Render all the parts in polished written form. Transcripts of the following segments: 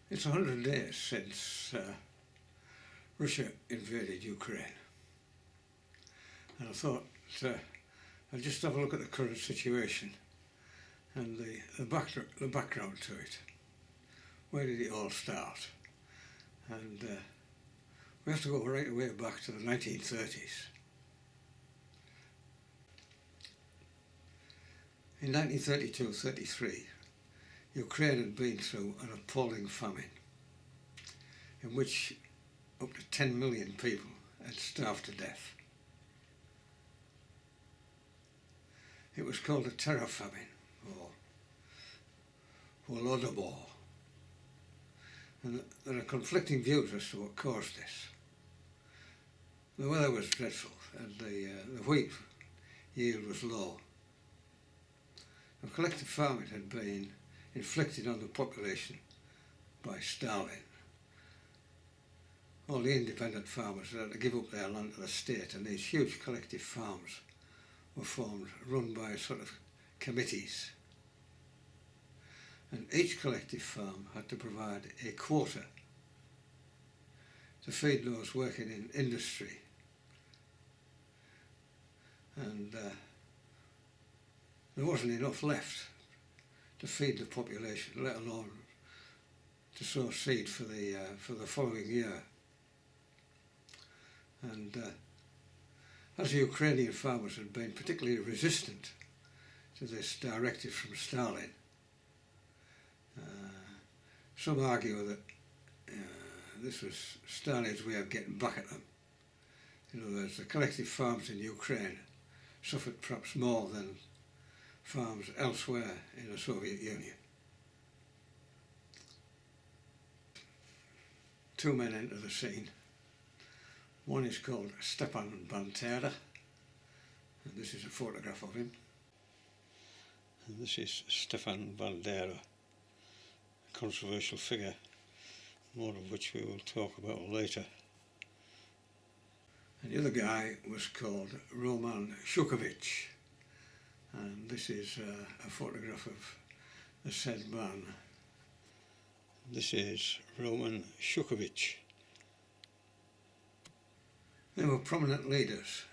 It's 100 days since Russia invaded Ukraine, and I thought I'd just have a look at the current situation and the background to it. Where did it all start? And we have to go right away back to the 1930s. In 1932-33, Ukraine had been through an appalling famine in which up to 10 million people had starved to death. It was called a terror famine, or Holodomor, and there are conflicting views as to what caused this. The weather was dreadful and the wheat yield was low. The collective farming had been inflicted on the population by Stalin. All the independent farmers had to give up their land to the state, and these huge collective farms were formed, run by sort of committees. And each collective farm had to provide a quota to feed those working in industry. And there wasn't enough left to feed the population, let alone to sow seed for the following year. And as the Ukrainian farmers had been particularly resistant to this directive from Stalin, some argue that this was Stalin's way of getting back at them. In other words, the collective farms in Ukraine suffered perhaps more than farms elsewhere in the Soviet Union. Two men enter the scene. One is called Stepan Bandera, and this is a photograph of him. And this is Stepan Bandera, a controversial figure, more of which we will talk about later. And the other guy was called Roman Shukovich, and this is a photograph of the said man. This is Roman Shukovich. They were prominent leaders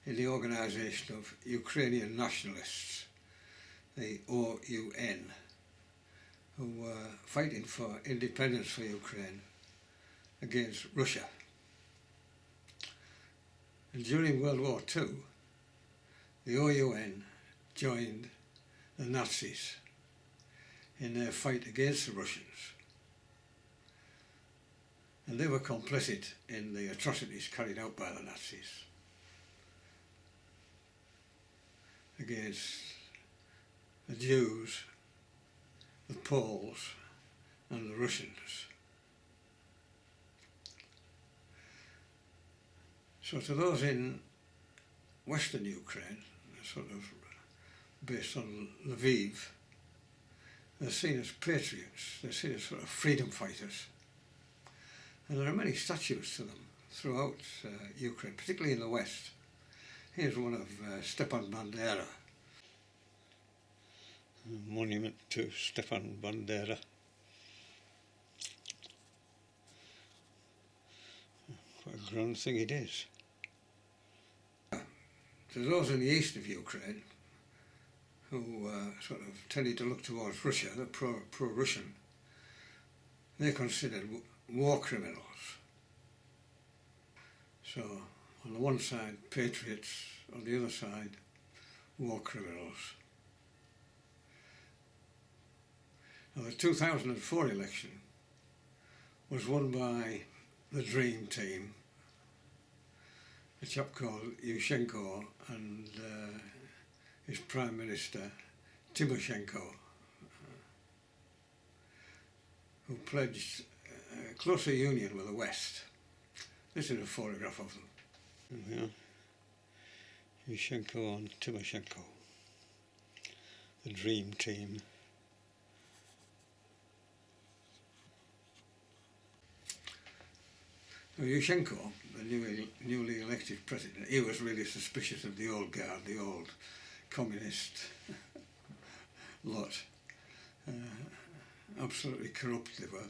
in the organisation of Ukrainian nationalists, the OUN, who were fighting for independence for Ukraine against Russia. And during World War II, the OUN joined the Nazis in their fight against the Russians. And they were complicit in the atrocities carried out by the Nazis against the Jews, the Poles and the Russians. So to those in Western Ukraine, sort of based on Lviv, they're seen as patriots, they're seen as sort of freedom fighters. And there are many statues to them throughout Ukraine, particularly in the west. Here's one of Stepan Bandera. A monument to Stepan Bandera. What a grand thing it is. To those in the east of Ukraine who sort of tended to look towards Russia, they're pro-Russian, they're considered war criminals. So on the one side patriots, on the other side war criminals. Now the 2004 election was won by the Dream Team, a chap called Yushchenko and his Prime Minister Timoshenko, who pledged a closer union with the West. This is a photograph of them. Yeah. Yushchenko and Timoshenko, the Dream Team. Now, Yushchenko, the newly elected president, he was really suspicious of the old guard, the old communist lot. Absolutely corrupt they were.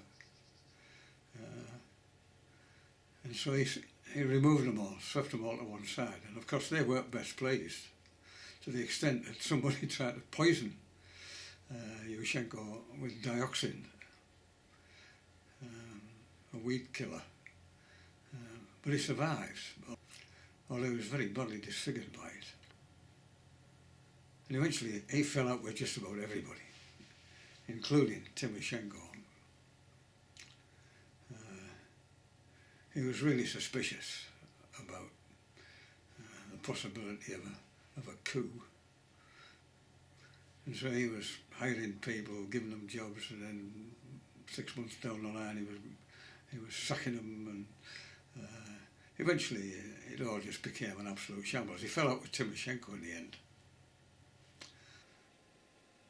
And so he removed them all, swept them all to one side. And of course they weren't best pleased, to the extent that somebody tried to poison Yushchenko with dioxin, a weed killer. But he survived, although he was very badly disfigured by it. And eventually he fell out with just about everybody, including Timoshenko. He was really suspicious about the possibility of a coup. And so he was hiring people, giving them jobs, and then 6 months down the line he was sacking them, and eventually it all just became an absolute shambles. He fell out with Timoshenko in the end.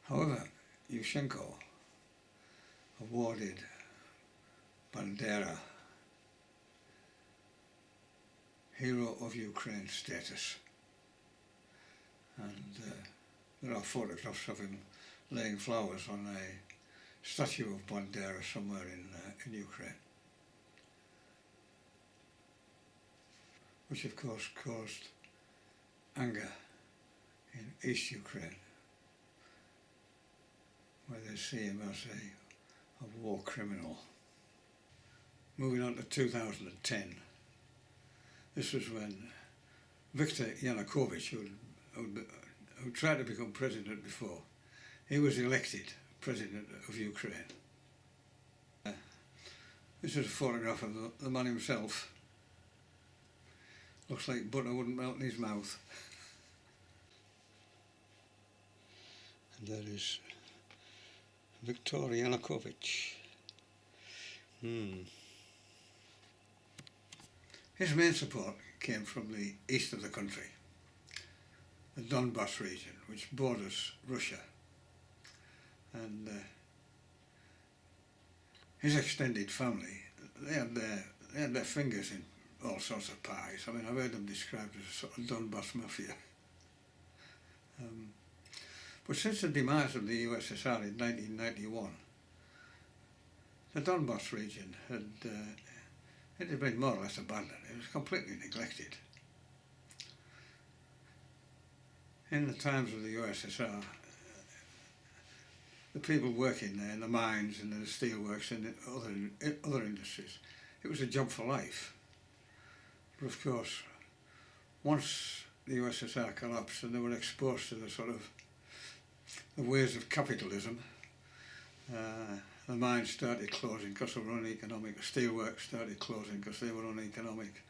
However, Yushchenko awarded Bandera Hero of Ukraine status, and there are photographs of him laying flowers on a statue of Bandera somewhere in Ukraine, which of course caused anger in East Ukraine, where they see him as a war criminal. Moving on to 2010, this was when Viktor Yanukovych, who tried to become president before, he was elected president of Ukraine. This is a photograph of the man himself. Looks like butter wouldn't melt in his mouth. And there is Viktor Yanukovych. His main support came from the east of the country, the Donbass region, which borders Russia. And his extended family, they had their fingers in all sorts of pies. I mean, I've heard them described as a sort of Donbass mafia. But since the demise of the USSR in 1991, the Donbass region it had been more or less abandoned. It was completely neglected. In the times of the USSR, the people working there in the mines and the steelworks and other industries, it was a job for life. But of course, once the USSR collapsed and they were exposed to the ways of capitalism, the mines started closing because they were uneconomic, the steelworks started closing because they were uneconomic.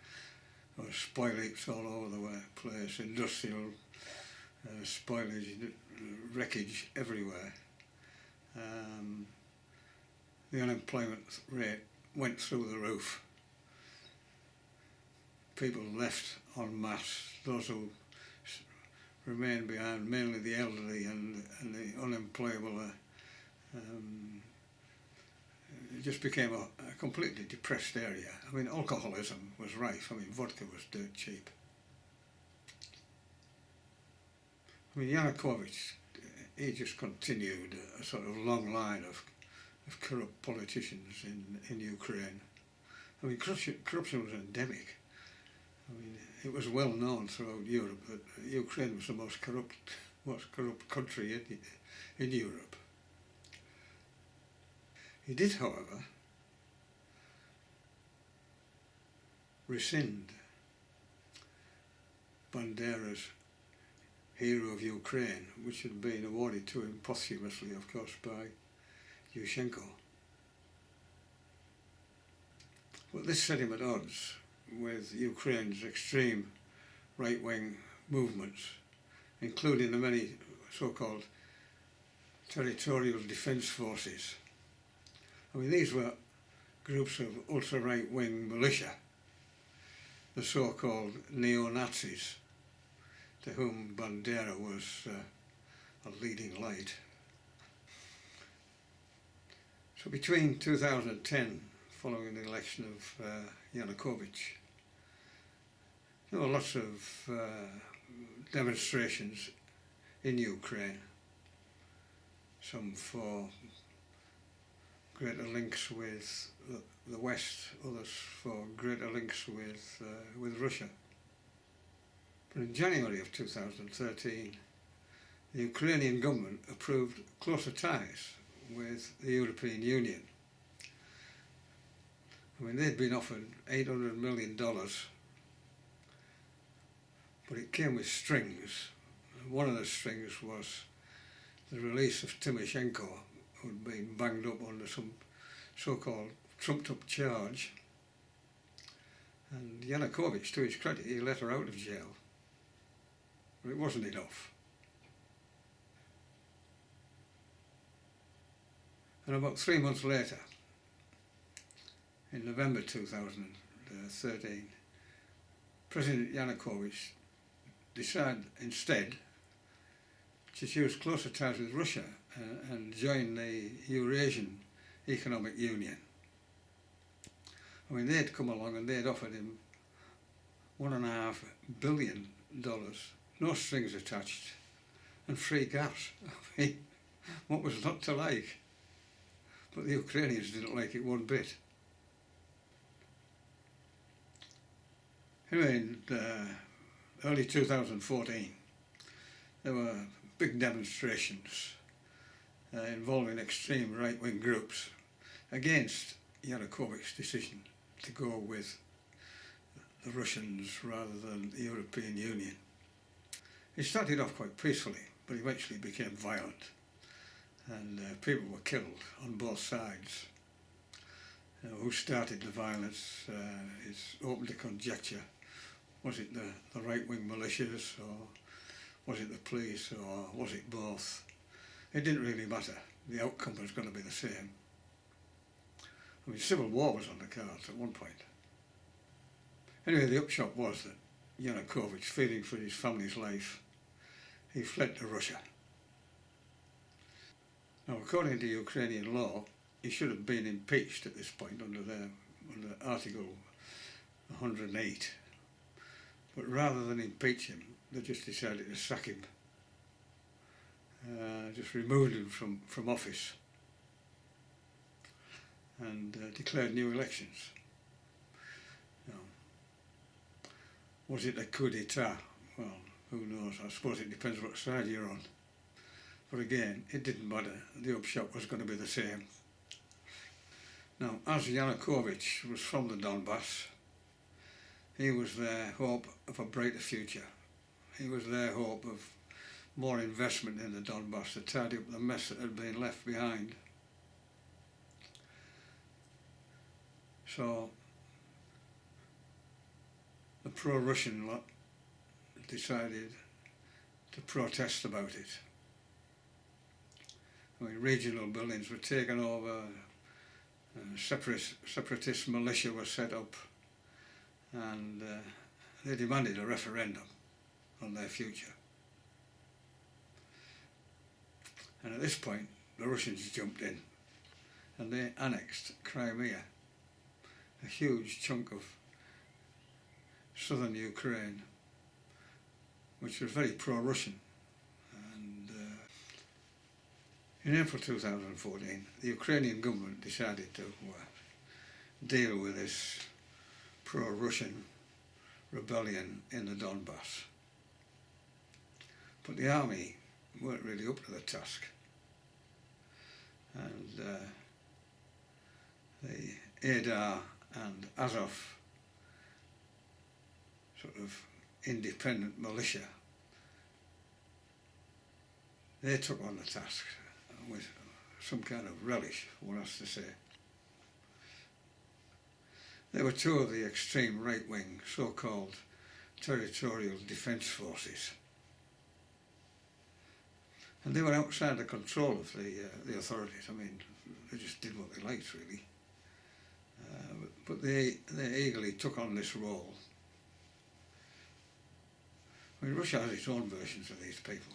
There were spoil heaps all over the place, industrial spoilage, wreckage everywhere. The unemployment rate went through the roof. People left en masse. Those who remained behind, mainly the elderly and the unemployable, it just became a completely depressed area. I mean, alcoholism was rife. I mean, vodka was dirt cheap. I mean, Yanukovych, he just continued a sort of long line of corrupt politicians in Ukraine. I mean, corruption was endemic. I mean, it was well known throughout Europe that Ukraine was the most corrupt country in Europe. He did, however, rescind Bandera's Hero of Ukraine, which had been awarded to him posthumously, of course, by Yushchenko. But this set him at odds with Ukraine's extreme right-wing movements, including the many so-called territorial defence forces. I mean, these were groups of ultra-right-wing militia, the so-called neo-Nazis, to whom Bandera was a leading light. So between 2010, following the election of Yanukovych, there were lots of demonstrations in Ukraine, some for greater links with the West, others for greater links with Russia. But in January of 2013, the Ukrainian government approved closer ties with the European Union. I mean, they'd been offered $800 million, but it came with strings. One of the strings was the release of Timoshenko, who'd been banged up under some so-called trumped-up charge. And Yanukovych, to his credit, he let her out of jail. But it wasn't enough. And about 3 months later, in November 2013, President Yanukovych decided instead to choose closer ties with Russia and join the Eurasian Economic Union. I mean, they'd come along and they'd offered him $1.5 billion, no strings attached, and free gas. I mean, what was not to like? But the Ukrainians didn't like it one bit. Anyway, in early 2014, there were big demonstrations involving extreme right-wing groups against Yanukovych's decision to go with the Russians rather than the European Union. It started off quite peacefully, but eventually became violent, and people were killed on both sides. Who started the violence is open to conjecture. Was it the right-wing militias, or was it the police, or was it both? It didn't really matter. The outcome was going to be the same. I mean, civil war was on the cards at one point. Anyway, the upshot was that Yanukovych, fearing for his family's life, he fled to Russia. Now, according to Ukrainian law, he should have been impeached at this point under Article 108. But rather than impeach him, they just decided to sack him. Just removed him from office and declared new elections. Now, was it a coup d'etat? Well, who knows? I suppose it depends what side you're on. But again, it didn't matter. The upshot was going to be the same. Now, as Yanukovych was from the Donbass, he was their hope of a brighter future. He was their hope of more investment in the Donbass to tidy up the mess that had been left behind. So the pro-Russian lot decided to protest about it. I mean, regional buildings were taken over, separatist militia was set up, and they demanded a referendum on their future. And at this point, the Russians jumped in and they annexed Crimea, a huge chunk of southern Ukraine, which was very pro-Russian. And in April 2014, the Ukrainian government decided to deal with this pro-Russian rebellion in the Donbass. But the army weren't really up to the task. And the Aidar and Azov sort of independent militia, they took on the task with some kind of relish, one has to say. They were two of the extreme right-wing so-called territorial defence forces. And they were outside the control of the authorities. I mean, they just did what they liked, really. But they eagerly took on this role. I mean, Russia has its own versions of these people,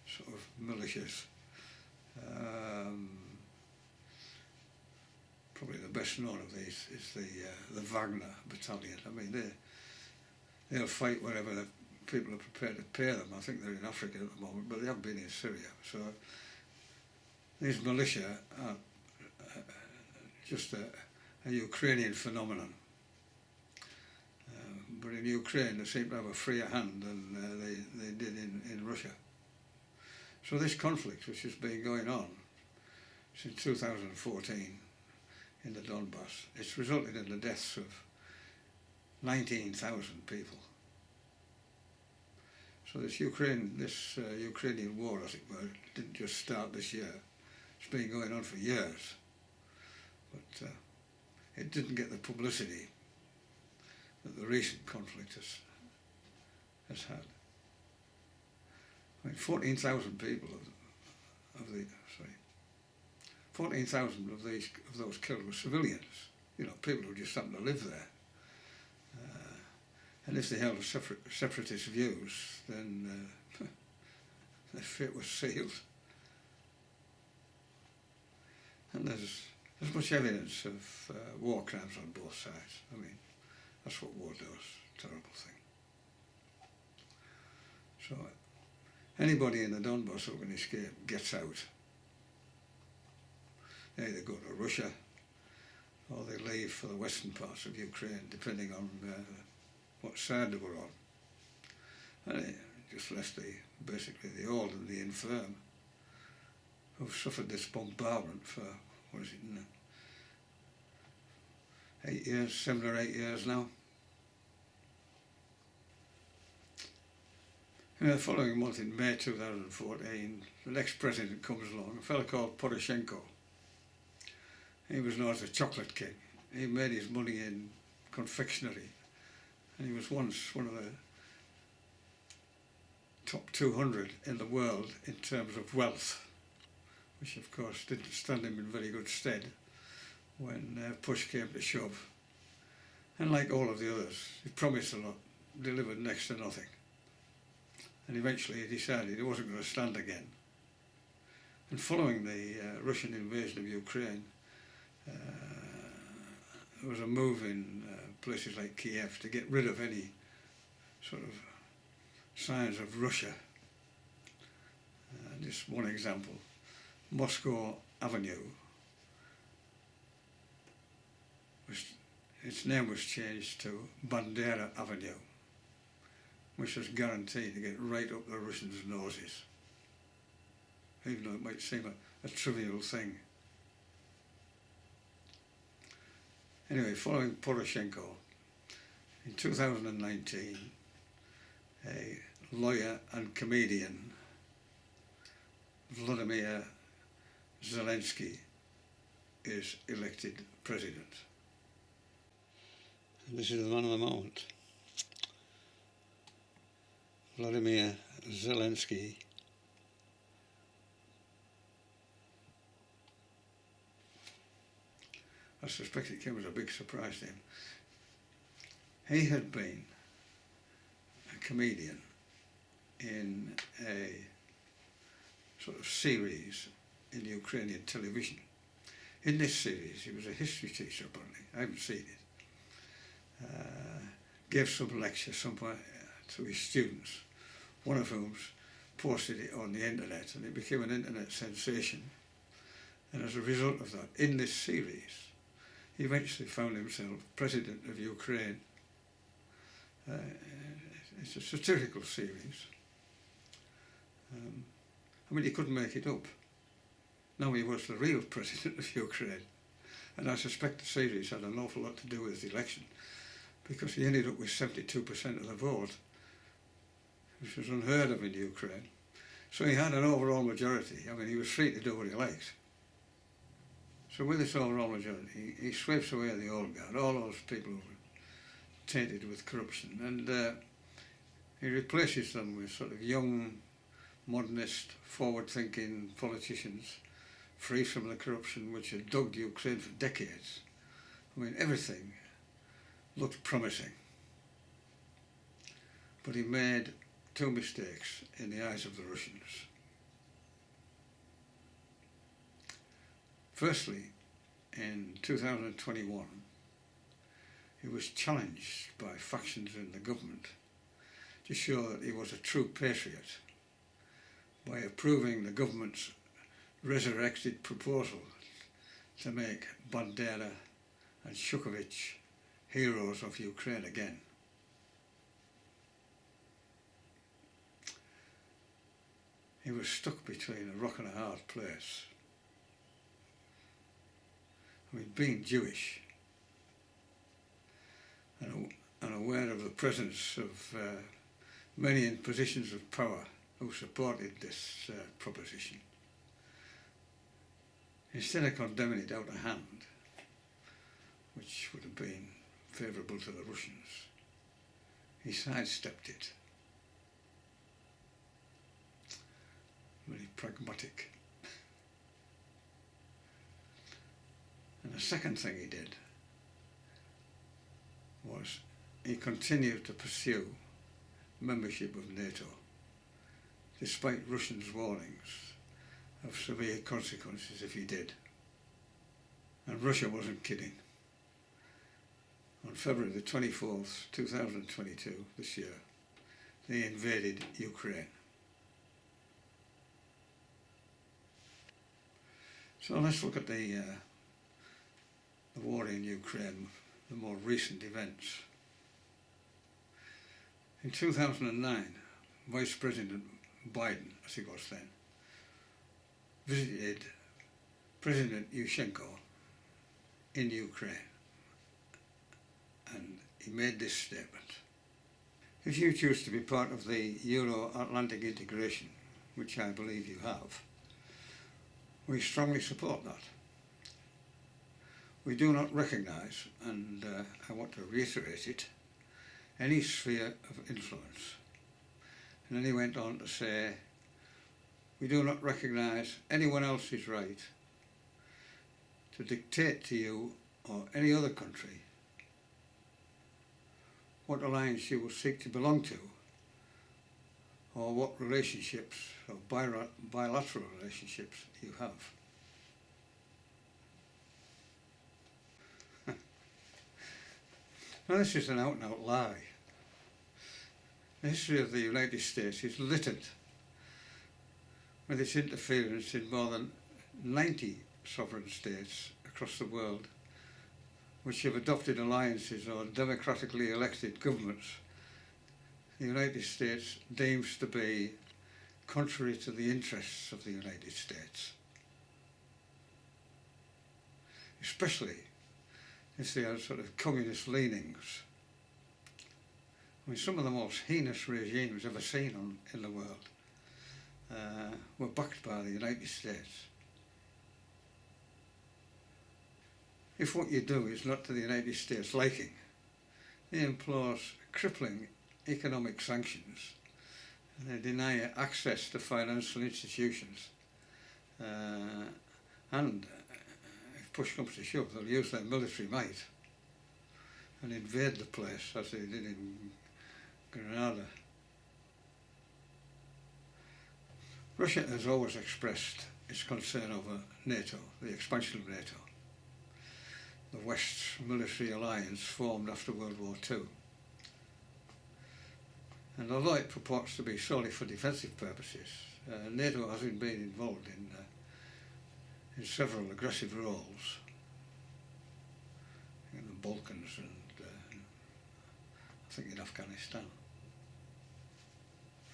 sort of militias. Probably the best known of these is the Wagner Battalion. I mean, they'll fight wherever the people are prepared to pay them. I think they're in Africa at the moment, but they have been in Syria. So these militia are just a Ukrainian phenomenon. But in Ukraine they seem to have a freer hand than they did in Russia. So this conflict, which has been going on since 2014 in the Donbass, it's resulted in the deaths of 19,000 people. So this Ukrainian war, as it were, didn't just start this year. It's been going on for years. But it didn't get the publicity that the recent conflict has had. I mean, 14,000 people 14,000 of those killed were civilians. You know, people who just happened to live there. And if they held separatist views, then their fate was sealed. And there's much evidence of war crimes on both sides. I mean, that's what war does. Terrible thing. So anybody in the Donbass who can escape gets out. They either go to Russia or they leave for the western parts of Ukraine, depending on what side they were on. And it just left basically the old and the infirm who've suffered this bombardment for, 8 years, 7 or 8 years now. And the following month, in May 2014, the next president comes along, a fellow called Poroshenko. He was known as the Chocolate King. He made his money in confectionery, and he was once one of the top 200 in the world in terms of wealth, which of course didn't stand him in very good stead when push came to shove. And like all of the others, he promised a lot, delivered next to nothing. And eventually he decided he wasn't going to stand again. And following the Russian invasion of Ukraine, there was a move in places like Kiev to get rid of any sort of signs of Russia. Just one example, Moscow Avenue, its name was changed to Bandera Avenue, which was guaranteed to get right up the Russians' noses, even though it might seem a trivial thing. Anyway, following Poroshenko, in 2019, a lawyer and comedian, Vladimir Zelensky, is elected president. And this is the man of the moment. Vladimir Zelensky I suspect it came as a big surprise to him. He had been a comedian in a sort of series in Ukrainian television. In this series, he was a history teacher, apparently. I haven't seen it. Gave some lecture somewhere to his students, one of whom posted it on the internet, and it became an internet sensation. And as a result of that, in this series, he eventually found himself president of Ukraine. It's a satirical series. I mean, he couldn't make it up. Now he was the real president of Ukraine. And I suspect the series had an awful lot to do with his election, because he ended up with 72% of the vote, which was unheard of in Ukraine. So he had an overall majority. I mean, he was free to do what he liked. So with this overall majority, he sweeps away the old guard, all those people who were tainted with corruption, and he replaces them with sort of young, modernist, forward-thinking politicians, free from the corruption which had dogged Ukraine for decades. I mean, everything looked promising. But he made two mistakes in the eyes of the Russians. Firstly, in 2021, he was challenged by factions in the government to show that he was a true patriot by approving the government's resurrected proposal to make Bandera and Yanukovych heroes of Ukraine again. He was stuck between a rock and a hard place. I mean, being Jewish and aware of the presence of many in positions of power who supported this proposition, instead of condemning it out of hand, which would have been favourable to the Russians, he sidestepped it. Very pragmatic. And the second thing he did was he continued to pursue membership of NATO, despite Russians' warnings of severe consequences if he did. And Russia wasn't kidding. On February the 24th, 2022, this year, they invaded Ukraine. So let's look at the war in Ukraine, the more recent events. In 2009, Vice President Biden, as he was then, visited President Yushchenko in Ukraine, and he made this statement: if you choose to be part of the Euro-Atlantic integration, which I believe you have, we strongly support that. We do not recognise, and I want to reiterate it, any sphere of influence. And then he went on to say, we do not recognise anyone else's right to dictate to you or any other country what alliance you will seek to belong to, or what relationships or bilateral relationships you have. Now this is an out-and-out lie. The history of the United States is littered with its interference in more than 90 sovereign states across the world which have adopted alliances or democratically elected governments the United States deems to be contrary to the interests of the United States, especially if they are sort of communist leanings. I mean, some of the most heinous regimes ever seen in the world were backed by the United States. If what you do is not to the United States' liking, they impose crippling economic sanctions, and they deny access to financial institutions, and if push comes to shove, they'll use their military might and invade the place as they did in Grenada. Russia has always expressed its concern over NATO, the expansion of NATO, the West's military alliance formed after World War II. And although it purports to be solely for defensive purposes, NATO hasn't been involved in several aggressive roles in the Balkans and I think in Afghanistan.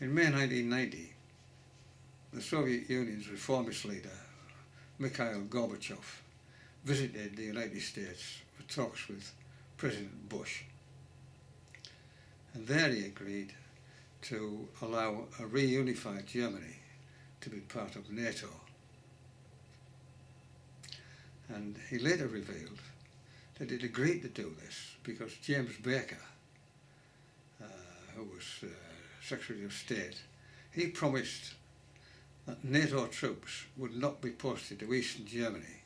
In May 1990, the Soviet Union's reformist leader, Mikhail Gorbachev, visited the United States for talks with President Bush. And there he agreed to allow a reunified Germany to be part of NATO. And he later revealed that he'd agreed to do this because James Baker, who was Secretary of State, he promised that NATO troops would not be posted to Eastern Germany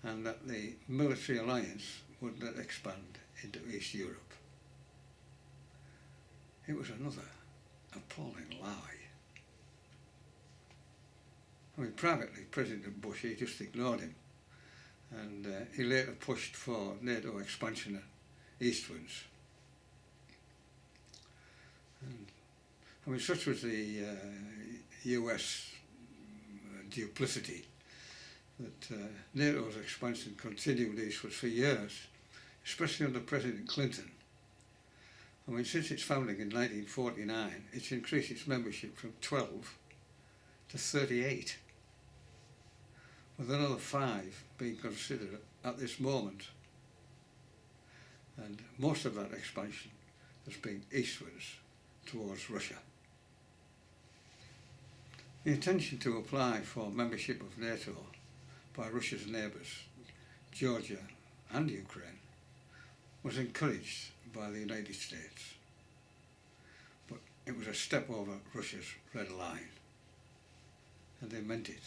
and that the military alliance would not expand into East Europe. It was another appalling lie. I mean, privately, President Bush, he just ignored him, and he later pushed for NATO expansion eastwards. And, I mean, such was the US duplicity that NATO's expansion continued eastward for years, especially under President Clinton. I mean, since its founding in 1949, it's increased its membership from 12 to 38, with another 5 being considered at this moment. And most of that expansion has been eastwards towards Russia. The intention to apply for membership of NATO by Russia's neighbours, Georgia and Ukraine, was encouraged by the United States, but it was a step over Russia's red line, and they meant it.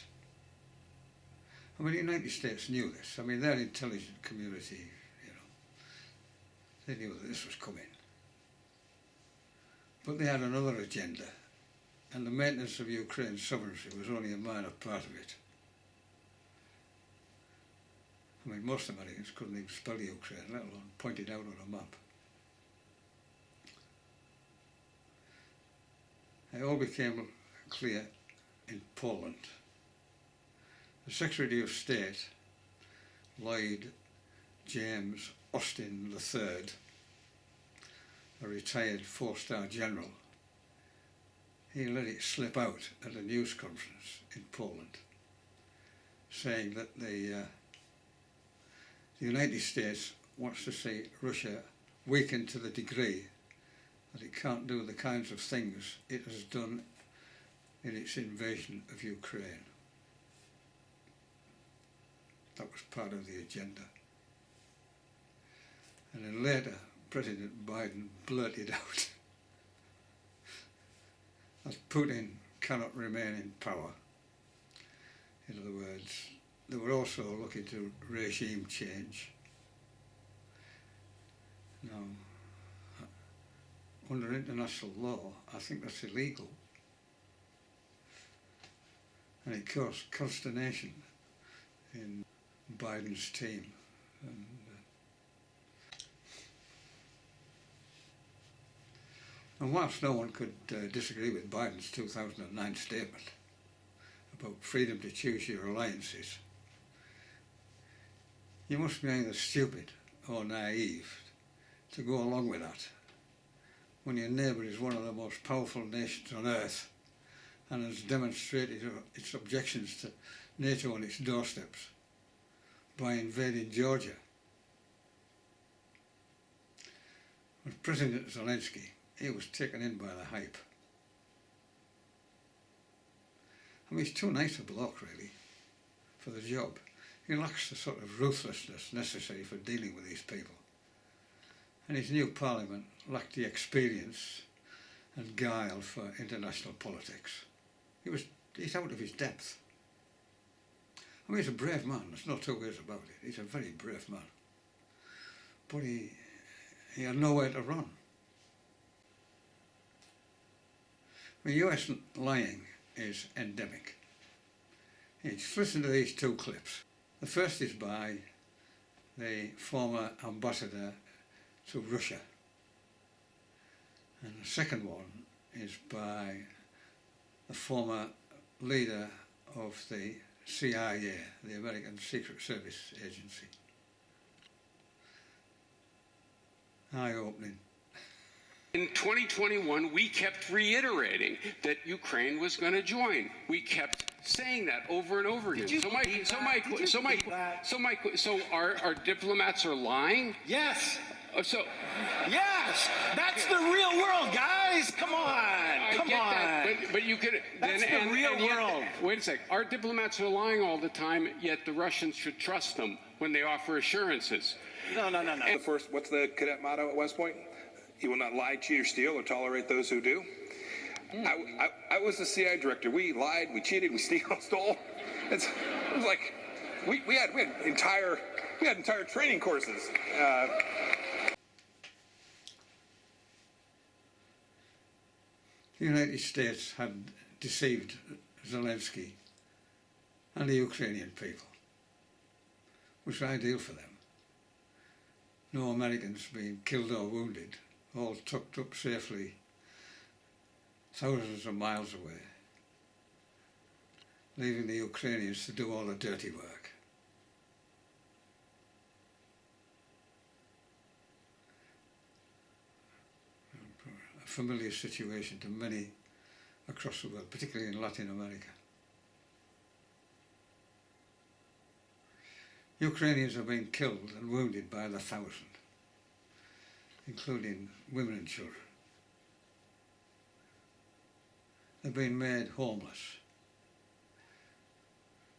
I mean, the United States knew this. I mean, their intelligence community, they knew that this was coming. But they had another agenda, and the maintenance of Ukraine's sovereignty was only a minor part of it. I mean, most Americans couldn't even spell Ukraine, let alone point it out on a map. It all became clear in Poland. The Secretary of State, Lloyd James Austin III, a retired 4-star general, he let it slip out at a news conference in Poland, saying that the United States wants to see Russia weakened to the degree that it can't do the kinds of things it has done in its invasion of Ukraine. That was part of the agenda. And then later, President Biden blurted out that Putin cannot remain in power. In other words, they were also looking to regime change. Now, under international law, I think that's illegal. And it caused consternation in Biden's team. And whilst no one could disagree with Biden's 2009 statement about freedom to choose your alliances, you must be either stupid or naive to go along with that when your neighbour is one of the most powerful nations on earth and has demonstrated its objections to NATO on its doorsteps by invading Georgia. With President Zelensky, he was taken in by the hype. I mean, he's too nice a bloke, really, for the job. He lacks the sort of ruthlessness necessary for dealing with these people. And his new parliament lacked the experience and guile for international politics. He's out of his depth. I mean, he's a brave man, there's no two ways about it. He's a very brave man. But he had nowhere to run. I mean, US lying is endemic. Just listen to these 2 clips. The first is by the former ambassador to Russia. And the second one is by the former leader of the CIA, the American Secret Service Agency. Eye-opening. In 2021, we kept reiterating that Ukraine was going to join. We kept saying that over and over again. So our diplomats are lying? Yes. So Yes, that's the real world, guys. Come on, come on. That, but you could. That's the real world. Wait a sec. Our diplomats are lying all the time, yet the Russians should trust them when they offer assurances. No. The first, what's the cadet motto at West Point? You will not lie, cheat, or steal, or tolerate those who do. I was the CIA director. We lied, we cheated, we stole. It was like we had entire training courses. The United States had deceived Zelensky and the Ukrainian people, which was ideal for them. No Americans being killed or wounded, all tucked up safely thousands of miles away, leaving the Ukrainians to do all the dirty work. familiar situation to many across the world, particularly in Latin America. Ukrainians are being killed and wounded by the thousand, including women and children. They're being made homeless.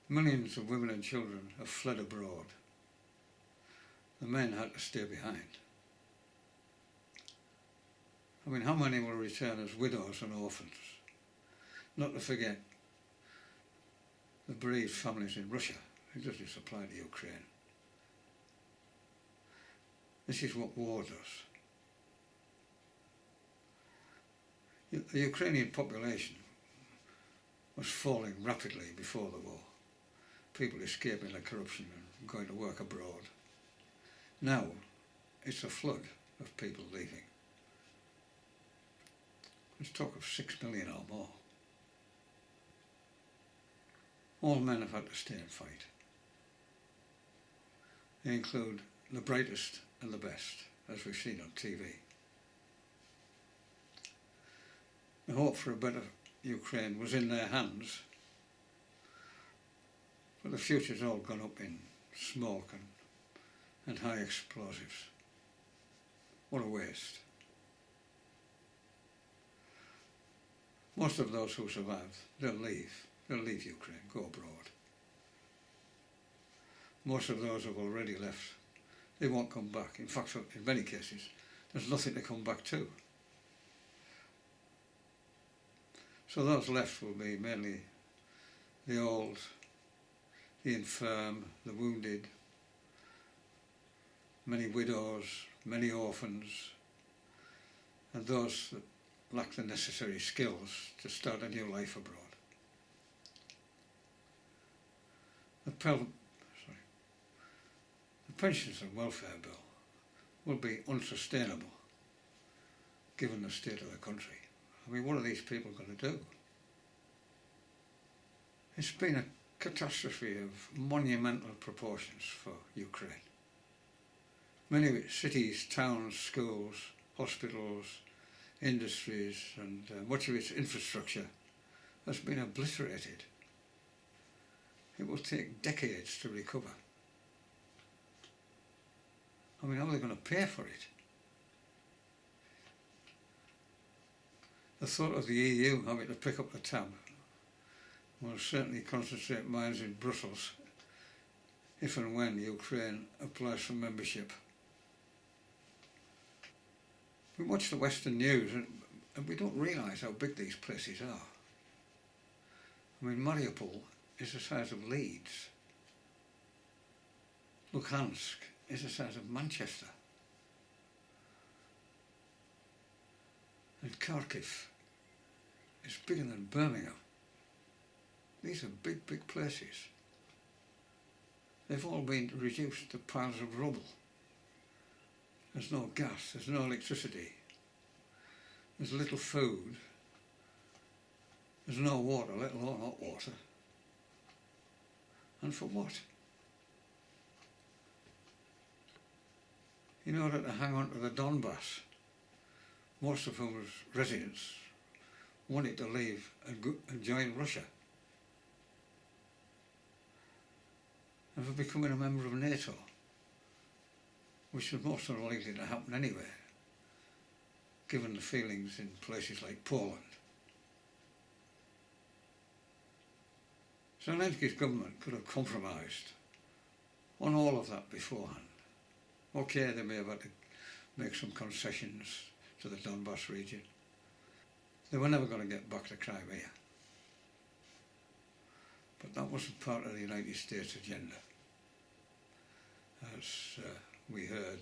Millions of women and children have fled abroad. The men had to stay behind. I mean, how many will return as widows and orphans? Not to forget the bereaved families in Russia. It doesn't just apply to Ukraine. This is what war does. The Ukrainian population was falling rapidly before the war. People escaping the corruption and going to work abroad. Now, it's a flood of people leaving. There's talk of 6 million or more. All men have had to stay and fight. They include the brightest and the best, as we've seen on TV. The hope for a better Ukraine was in their hands, but the future's all gone up in smoke and high explosives. What a waste. Most of those who survive, they'll leave Ukraine, go abroad. Most of those who've already left, they won't come back. In fact, in many cases, there's nothing to come back to. So those left will be mainly the old, the infirm, the wounded, many widows, many orphans, and those that lack the necessary skills to start a new life abroad. The Pensions and Welfare Bill will be unsustainable given the state of the country. I mean, what are these people going to do? It's been a catastrophe of monumental proportions for Ukraine. Many cities, towns, schools, hospitals, industries, and much of its infrastructure has been obliterated. It will take decades to recover. I mean, how are they going to pay for it? The thought of the EU having to pick up the tab will certainly concentrate minds in Brussels if and when Ukraine applies for membership. We watch the Western news and we don't realise how big these places are. I mean, Mariupol is the size of Leeds. Luhansk is the size of Manchester. And Kharkiv is bigger than Birmingham. These are big, big places. They've all been reduced to piles of rubble. There's no gas, there's no electricity, there's little food, there's no water, let alone hot water. And for what? In order to hang on to the Donbass, most of whom as residents wanted to leave and join Russia. And for becoming a member of NATO, which is most unlikely to happen anywhere, given the feelings in places like Poland. Zelensky's government could have compromised on all of that beforehand. Okay, they may have had to make some concessions to the Donbass region. They were never going to get back to Crimea. But that wasn't part of the United States agenda. As we heard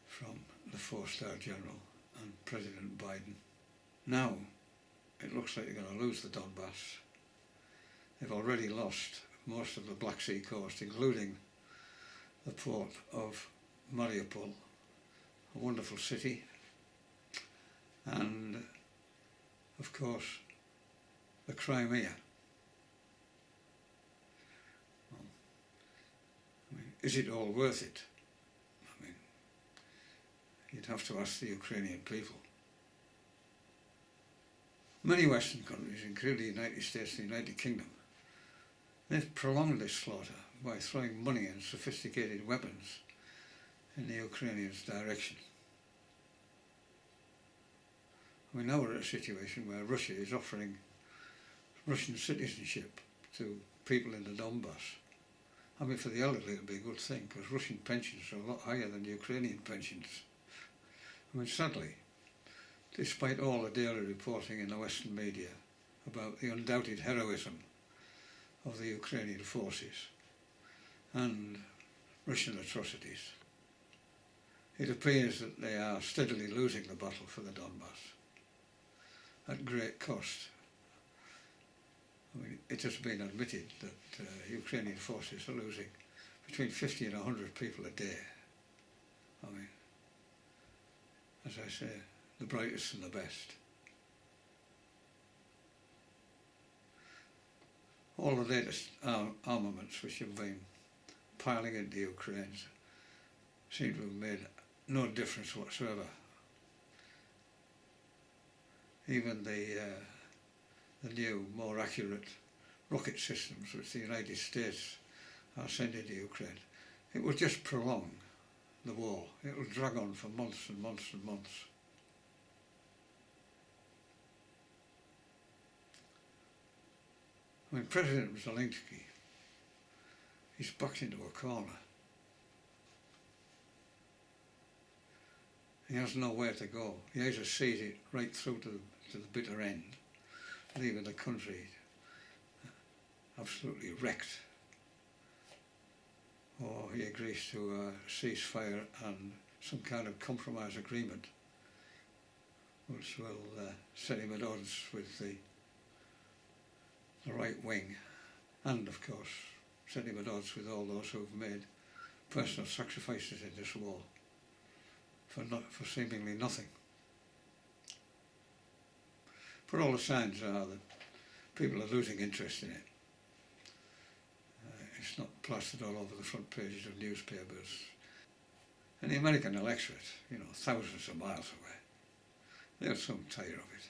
from the four-star general and President Biden. Now, it looks like they're going to lose the Donbass. They've already lost most of the Black Sea coast, including the port of Mariupol, a wonderful city, and, of course, the Crimea. Is it all worth it? I mean, you'd have to ask the Ukrainian people. Many Western countries, including the United States and the United Kingdom, they've prolonged this slaughter by throwing money and sophisticated weapons in the Ukrainians' direction. We now we're at a situation where Russia is offering Russian citizenship to people in the Donbass. I mean, for the elderly it'll be a good thing, because Russian pensions are a lot higher than Ukrainian pensions. I mean, sadly, despite all the daily reporting in the Western media about the undoubted heroism of the Ukrainian forces and Russian atrocities, it appears that they are steadily losing the battle for the Donbass at great cost. I mean, it has been admitted that Ukrainian forces are losing between 50 and 100 people a day. I mean, as I say, the brightest and the best. All the latest armaments which have been piling into Ukraine seem to have made no difference whatsoever. Even the new, more accurate rocket systems which the United States are sending to Ukraine, it will just prolong the war. It will drag on for months and months and months. I mean, President Zelensky, he's backed into a corner. He has nowhere to go. He either sees it right through to the bitter end, leaving the country absolutely wrecked, or he agrees to a ceasefire and some kind of compromise agreement which will set him at odds with the right wing, and of course set him at odds with all those who have made personal sacrifices in this war for seemingly nothing. But all the signs are that people are losing interest in it. It's not plastered all over the front pages of newspapers. And the American electorate, you know, thousands of miles away, they'll soon tire of it.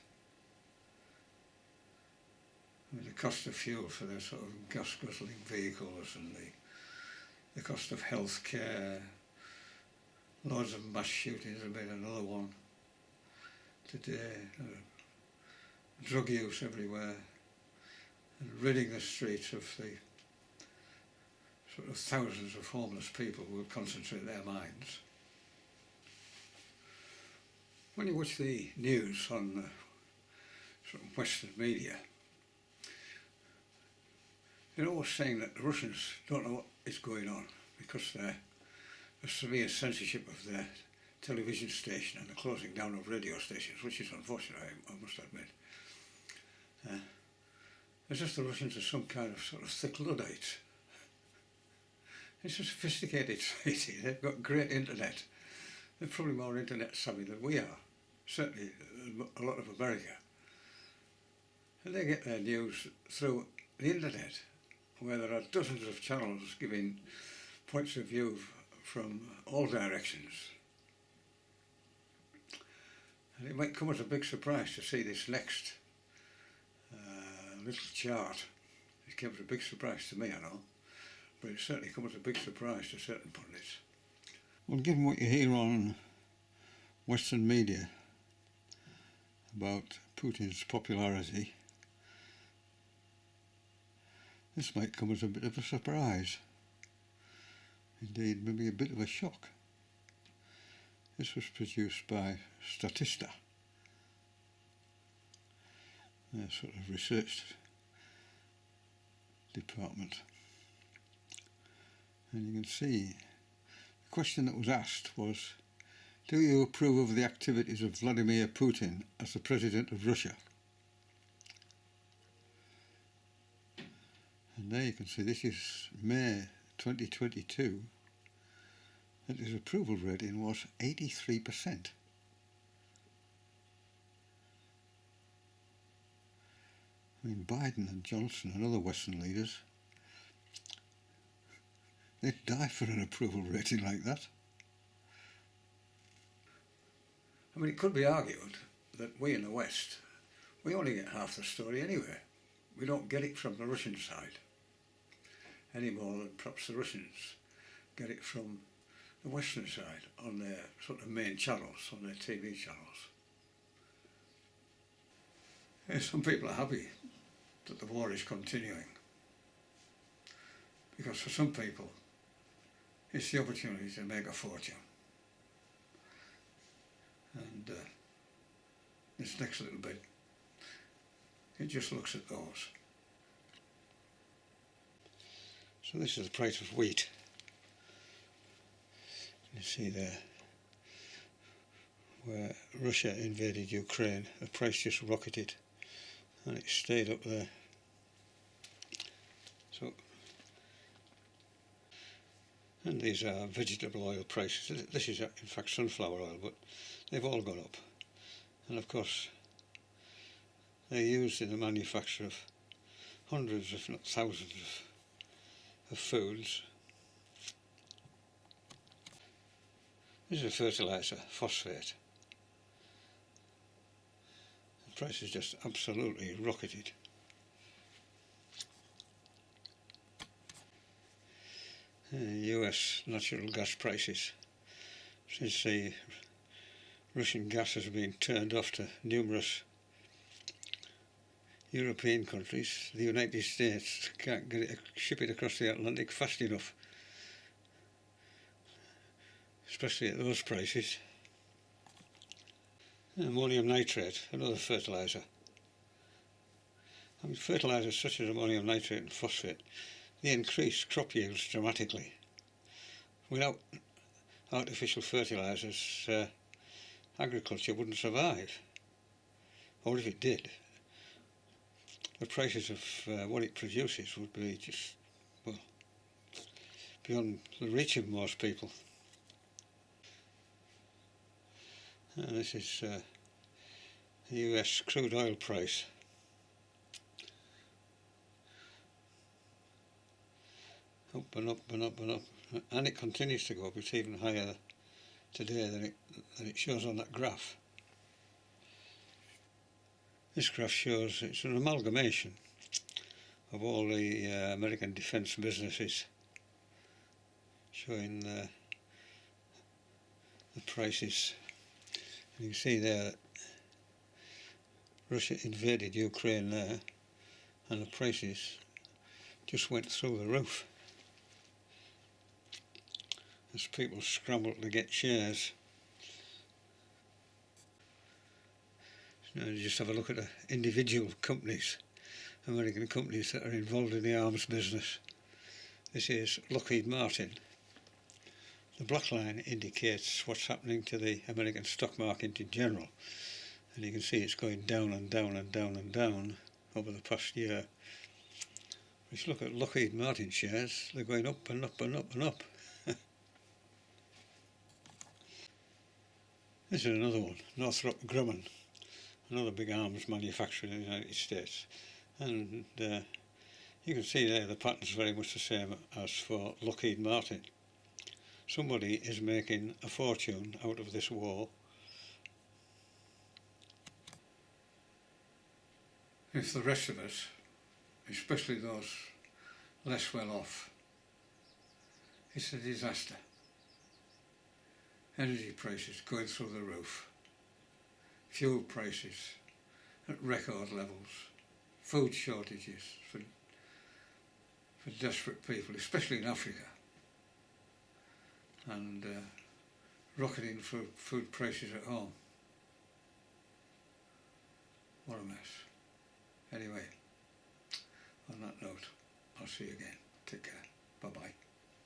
I mean, the cost of fuel for their sort of gas-guzzling vehicles, and the cost of health care, loads of mass shootings have been another one today. Drug use everywhere, and ridding the streets of the sort of thousands of homeless people who will concentrate their minds. When you watch the news on sort of Western media, they're always saying that the Russians don't know what is going on because there's severe censorship of their television station and the closing down of radio stations, which is unfortunate, I must admit. It's just the Russians are some kind of sort of thick Luddites. It's a sophisticated society. They've got great internet. They're probably more internet savvy than we are, certainly a lot of America. And they get their news through the internet, where there are dozens of channels giving points of view from all directions. And it might come as a big surprise to see this next little chart. It came as a big surprise to me, I know, but it certainly comes as a big surprise to certain pundits. Well, given what you hear on Western media about Putin's popularity, this might come as a bit of a surprise. Indeed, maybe a bit of a shock. This was produced by Statista, a sort of research department. And you can see the question that was asked was, do you approve of the activities of Vladimir Putin as the President of Russia? And there you can see this is May 2022, and his approval rating was 83%. I mean, Biden and Johnson and other Western leaders, they'd die for an approval rating like that. I mean, it could be argued that we in the West, we only get half the story anyway. We don't get it from the Russian side any more than perhaps the Russians get it from the Western side on their sort of main channels, on their TV channels. Some people are happy that the war is continuing, because for some people it's the opportunity to make a fortune. And this next little bit, it just looks at those. So this is the price of wheat. You see there, where Russia invaded Ukraine, the price just rocketed and it stayed up there. So, and these are vegetable oil prices. This is in fact sunflower oil, but they've all gone up. And of course they're used in the manufacture of hundreds if not thousands of foods. This is a fertiliser, phosphate. The price has just absolutely rocketed. US natural gas prices. Since the Russian gas has been turned off to numerous European countries, the United States can't get it, ship it across the Atlantic fast enough, especially at those prices. Ammonium nitrate, another fertiliser. I mean, fertilisers such as ammonium nitrate and phosphate, they increase crop yields dramatically. Without artificial fertilisers, agriculture wouldn't survive. Or if it did, the prices of what it produces would be just, well, beyond the reach of most people. And this is the US crude oil price. Up and up and up and up, and it continues to go up. It's even higher today than it shows on that graph. This graph shows, it's an amalgamation of all the American defence businesses, showing the prices. And you can see there that Russia invaded Ukraine there, and the prices just went through the roof as people scrambled to get shares. So now you just have a look at the individual companies, American companies that are involved in the arms business. This is Lockheed Martin. The black line indicates what's happening to the American stock market in general, and you can see it's going down and down and down and down over the past year. If you look at Lockheed Martin shares, they're going up and up and up and up. This is another one, Northrop Grumman, another big arms manufacturer in the United States. And you can see there the pattern's very much the same as for Lockheed Martin. Somebody is making a fortune out of this war. If the rest of us, especially those less well off, it's a disaster. Energy prices going through the roof, fuel prices at record levels, food shortages for desperate people, especially in Africa, and rocketing food prices at home. What a mess. Anyway, on that note, I'll see you again. Take care. Bye-bye.